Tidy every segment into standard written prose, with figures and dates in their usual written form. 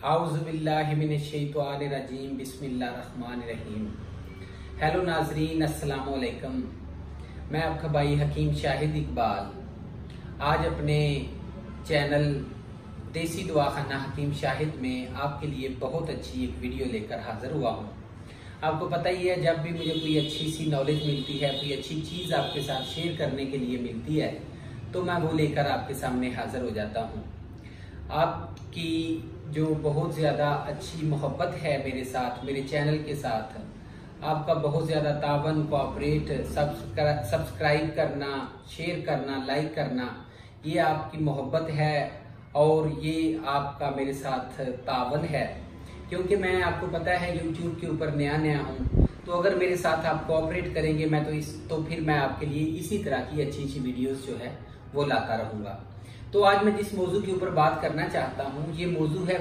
आउज़ुबिल्लाहिमिनश्शैतानिर्रजीम बिस्मिल्लाहिर्रहमानिर्रहीम। हेलो नाजरीन, अस्सलाम वालेकुम। मैं आपका भाई हकीम शाहिद इकबाल आज अपने चैनल देसी दवाखाना हकीम शाहिद में आपके लिए बहुत अच्छी एक वीडियो लेकर हाजिर हुआ हूँ। आपको पता ही है, जब भी मुझे कोई अच्छी सी नॉलेज मिलती है, कोई अच्छी चीज़ आपके साथ शेयर करने के लिए मिलती है, तो मैं वो लेकर आपके सामने हाजिर हो जाता हूँ। आपकी जो बहुत ज़्यादा अच्छी मोहब्बत है मेरे साथ, मेरे चैनल के साथ, आपका बहुत ज़्यादा तावन, कोऑपरेट, सब्सक्राइब करना, शेयर करना, लाइक करना, ये आपकी मोहब्बत है और ये आपका मेरे साथ तावन है। क्योंकि मैं, आपको पता है, YouTube के ऊपर नया हूँ, तो अगर मेरे साथ आप कोऑपरेट करेंगे तो फिर मैं आपके लिए इसी तरह की अच्छी वीडियोस जो है वो लाता रहूँगा। तो आज मैं जिस मौजू के ऊपर बात करना चाहता हूँ, ये मौजू है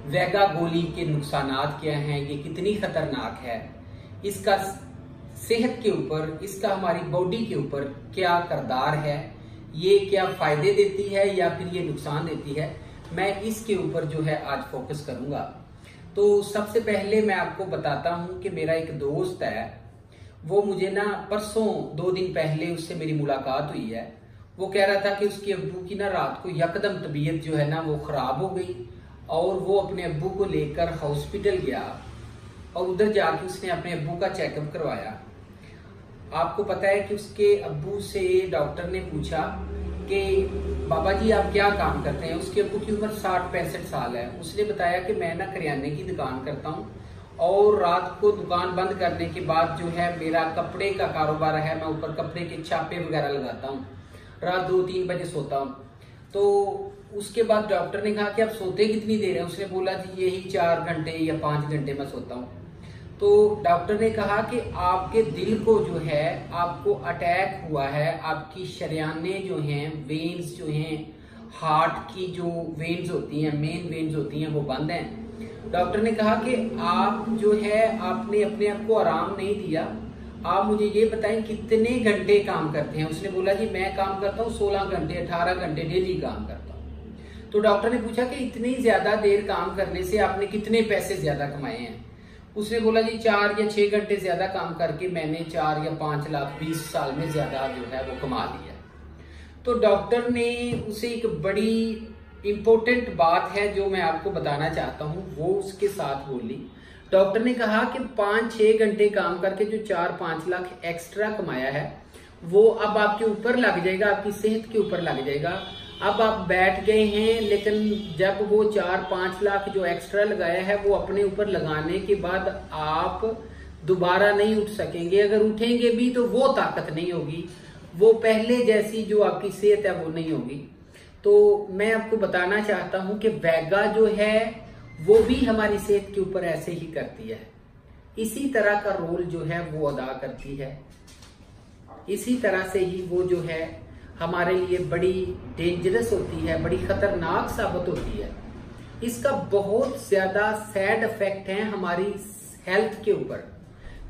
वेगा गोली के नुकसानात क्या हैं, ये कितनी खतरनाक है, इसका सेहत के ऊपर, इसका हमारी बॉडी के ऊपर क्या किरदार है, ये क्या फायदे देती है या फिर ये नुकसान देती है, मैं इसके ऊपर जो है आज फोकस करूंगा। तो सबसे पहले मैं आपको बताता हूं कि मेरा एक दोस्त है, वो मुझे ना परसों 2 दिन पहले उससे मेरी मुलाकात हुई है। वो कह रहा था कि उसके अब्बू की ना रात को यकदम तबीयत जो है ना वो खराब हो गई और वो अपने अब्बू को लेकर हॉस्पिटल गया और उधर जाके उसने अपने अब्बू का चेकअप करवाया। आपको पता है कि उसके अब्बू से डॉक्टर ने पूछा कि बाबा जी आप क्या काम करते हैं। उसके अब्बू की उम्र 60-65 साल है। उसने बताया कि मैं ना करियाने की दुकान करता हूँ और रात को दुकान बंद करने के बाद जो है मेरा कपड़े का कारोबार है, मैं ऊपर कपड़े के छापे वगैरह लगाता हूँ, रात 2-3 बजे सोता हूँ। तो उसके बाद डॉक्टर ने कहा कि आप सोते कितनी देर है। उसने बोला जी यही 4 घंटे या 5 घंटे मैं सोता हूँ। तो डॉक्टर ने कहा कि आपके दिल को जो है, आपको अटैक हुआ है, आपकी शरियाने जो हैं, वेन्स जो हैं, हार्ट की जो वेन्स होती हैं, मेन वेन्स होती हैं, वो बंद हैं। डॉक्टर ने कहा कि आप जो है, आपने अपने आप को आराम नहीं दिया, आप मुझे ये बताएं कितने घंटे काम करते हैं। उसने बोला जी मैं काम करता हूँ 16 घंटे 18 घंटे डेली काम करता हूँ। तो डॉक्टर ने पूछा कि इतनी ज्यादा देर काम करने से आपने कितने पैसे ज्यादा कमाए हैं। उसने बोला जी 4 या 6 घंटे ज्यादा काम करके मैंने 4 या 5 लाख 20 साल में ज्यादा जो है वो कमा लिया। तो डॉक्टर ने उसे एक बड़ी इंपॉर्टेंट बात है जो मैं आपको बताना चाहता हूँ, वो उसके साथ बोली। डॉक्टर ने कहा कि 5-6 घंटे काम करके जो 4-5 लाख एक्स्ट्रा कमाया है वो अब आपके ऊपर लग जाएगा, आपकी सेहत के ऊपर लग जाएगा। अब आप बैठ गए हैं, लेकिन जब वो 4-5 लाख जो एक्स्ट्रा लगाया है वो अपने ऊपर लगाने के बाद आप दोबारा नहीं उठ सकेंगे। अगर उठेंगे भी तो वो ताकत नहीं होगी, वो पहले जैसी जो आपकी सेहत है वो नहीं होगी। तो मैं आपको बताना चाहता हूं कि वेगा जो है वो भी हमारी सेहत के ऊपर ऐसे ही करती है, इसी तरह का रोल जो है वो अदा करती है। इसी तरह से ही वो जो है हमारे लिए बड़ी डेंजरस होती है, बड़ी खतरनाक साबित होती है। इसका बहुत ज्यादा सैड इफेक्ट है हमारी हेल्थ के ऊपर।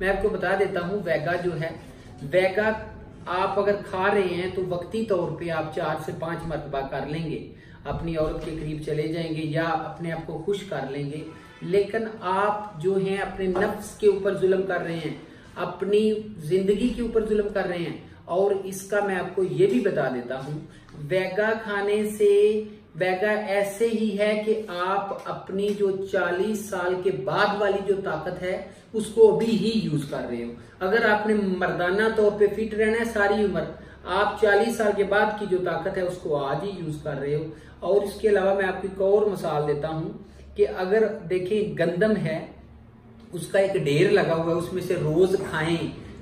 मैं आपको बता देता हूं, वेगा जो है, वेगा आप अगर खा रहे हैं तो वक्ती तौर पे आप 4 से 5 मरतबा कर लेंगे, अपनी औरत के करीब चले जाएंगे या अपने आप को खुश कर लेंगे। लेकिन आप जो हैं अपने नफ्स के ऊपर जुल्म कर रहे हैं, अपनी जिंदगी के ऊपर जुल्म कर रहे हैं। और इसका मैं आपको ये भी बता देता हूं, वेगा खाने से, वेगा ऐसे ही है कि आप अपनी जो 40 साल के बाद वाली जो ताकत है उसको अभी ही यूज कर रहे हो। अगर आपने मर्दाना तौर पे फिट रहना है सारी उम्र, आप 40 साल के बाद की जो ताकत है उसको आज ही यूज कर रहे हो। और इसके अलावा मैं आपको एक और मिसाल देता हूं कि अगर देखिए गंदम है, उसका एक ढेर लगा हुआ है, उसमें से रोज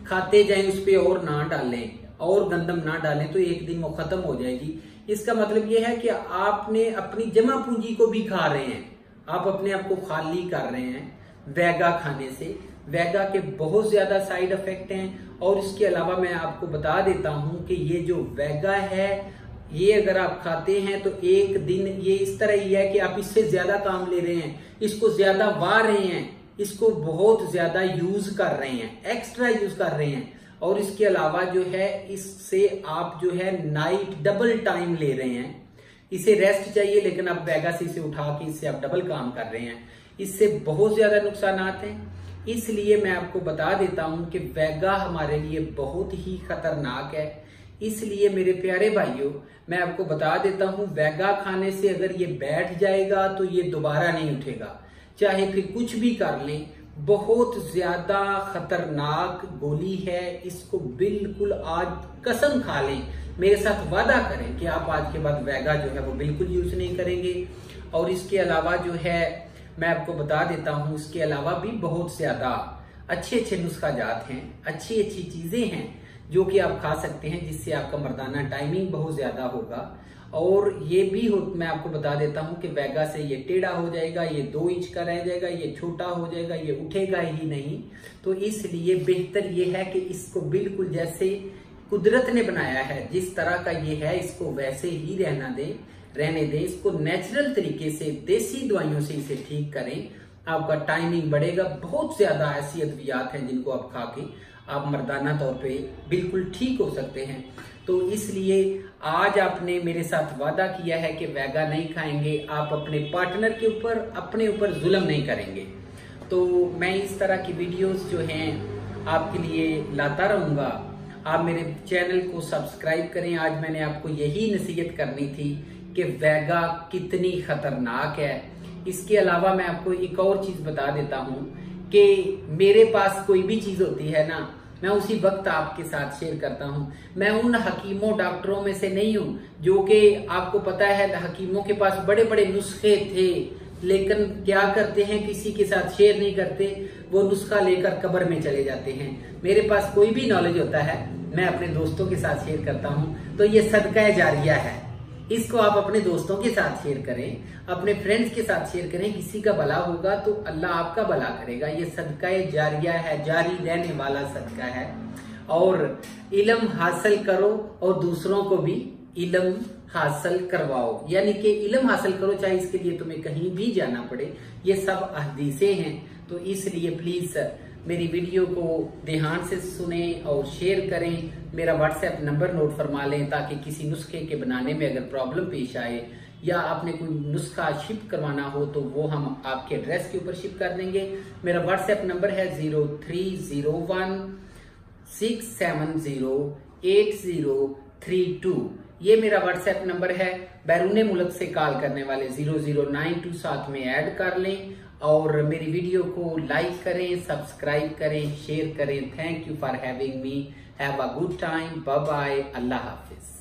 खाते जाएं, उस पर और ना डालें और गंदम ना डालें तो एक दिन वो खत्म हो जाएगी। इसका मतलब ये है कि आपने अपनी जमा पूंजी को भी खा रहे हैं, आप अपने आप को खाली कर रहे हैं वेगा खाने से। वेगा के बहुत ज्यादा साइड इफेक्ट हैं। और इसके अलावा मैं आपको बता देता हूं कि ये जो वेगा है, ये अगर आप खाते हैं तो एक दिन ये इस तरह ही है कि आप इससे ज्यादा काम ले रहे हैं, इसको ज्यादा वार रहे हैं, इसको बहुत ज्यादा यूज कर रहे हैं, एक्स्ट्रा यूज कर रहे हैं। और इसके अलावा जो है इससे आप जो है नाइट डबल टाइम ले रहे हैं, इसे रेस्ट चाहिए, लेकिन आप वैगा से इसे उठा के इससे आप डबल काम कर रहे हैं, इससे बहुत ज्यादा नुकसान हैं। इसलिए मैं आपको बता देता हूं कि वैगा हमारे लिए बहुत ही खतरनाक है। इसलिए मेरे प्यारे भाइयों, मैं आपको बता देता हूं, वैगा खाने से अगर ये बैठ जाएगा तो ये दोबारा नहीं उठेगा, चाहे फिर कुछ भी कर लें। बहुत ज्यादा खतरनाक गोली है, इसको बिल्कुल आज कसम खा लें, मेरे साथ वादा करें कि आप आज के बाद वैगा जो है वो बिल्कुल यूज नहीं करेंगे। और इसके अलावा जो है मैं आपको बता देता हूं, इसके अलावा भी बहुत ज्यादा अच्छे अच्छे नुस्खा जात हैं, अच्छी अच्छी चीजें हैं जो कि आप खा सकते हैं, जिससे आपका मर्दाना टाइमिंग बहुत ज्यादा होगा। और ये भी मैं आपको बता देता हूं कि वैगा से ये टेढ़ा हो जाएगा, ये 2 इंच का रह जाएगा, ये छोटा हो जाएगा, ये उठेगा ही नहीं। तो इसलिए बेहतर ये है कि इसको बिल्कुल जैसे कुदरत ने बनाया है, जिस तरह का ये है, इसको वैसे ही रहने दें। इसको नेचुरल तरीके से देसी दवाइयों से इसे ठीक करें, आपका टाइमिंग बढ़ेगा। बहुत ज्यादा ऐसी अद्वियात हैं जिनको आप खा के आप मर्दाना तौर पे बिल्कुल ठीक हो सकते हैं। तो इसलिए आज आपने मेरे साथ वादा किया है कि वैगा नहीं खाएंगे, आप अपने पार्टनर के ऊपर, अपने ऊपर जुल्म नहीं करेंगे। तो मैं इस तरह की वीडियोस जो हैं आपके लिए लाता रहूंगा। आप मेरे चैनल को सब्सक्राइब करें। आज मैंने आपको यही नसीहत करनी थी कि वैगा कितनी खतरनाक है। इसके अलावा मैं आपको एक और चीज बता देता हूं कि मेरे पास कोई भी चीज होती है ना, मैं उसी वक्त आपके साथ शेयर करता हूं। मैं उन हकीमों डॉक्टरों में से नहीं हूं जो कि आपको पता है हकीमों के पास बड़े बड़े नुस्खे थे, लेकिन क्या करते हैं, किसी के साथ शेयर नहीं करते, वो नुस्खा लेकर कब्र में चले जाते हैं। मेरे पास कोई भी नॉलेज होता है मैं अपने दोस्तों के साथ शेयर करता हूं। तो ये सदका जारिया है, इसको आप अपने दोस्तों के साथ शेयर करें, अपने फ्रेंड्स के साथ शेयर करें। किसी का भला होगा तो अल्लाह आपका भला करेगा। ये सदका जारिया है, जारी रहने वाला सदका है। और इल्म हासिल करो और दूसरों को भी इल्म हासिल करवाओ, यानी कि इल्म हासिल करो, चाहे इसके लिए तुम्हें कहीं भी जाना पड़े। ये सब हदीसें हैं। तो इसलिए प्लीज मेरी वीडियो को ध्यान से सुने और शेयर करें। मेरा व्हाट्सएप नंबर नोट फरमा लें, ताकि किसी नुस्खे के बनाने में अगर प्रॉब्लम पेश आए या आपने कोई नुस्खा शिप करवाना हो तो वो हम आपके एड्रेस के ऊपर शिप कर देंगे। मेरा व्हाट्सएप नंबर है 0301670832। ये मेरा व्हाट्सएप नंबर है। बैरून मुल्क से कॉल करने वाले 0092 साथ में ऐड कर लें और मेरी वीडियो को लाइक करें, सब्सक्राइब करें, शेयर करें। Thank you for having me. Have a good time. Bye bye. अल्लाह हाफिज।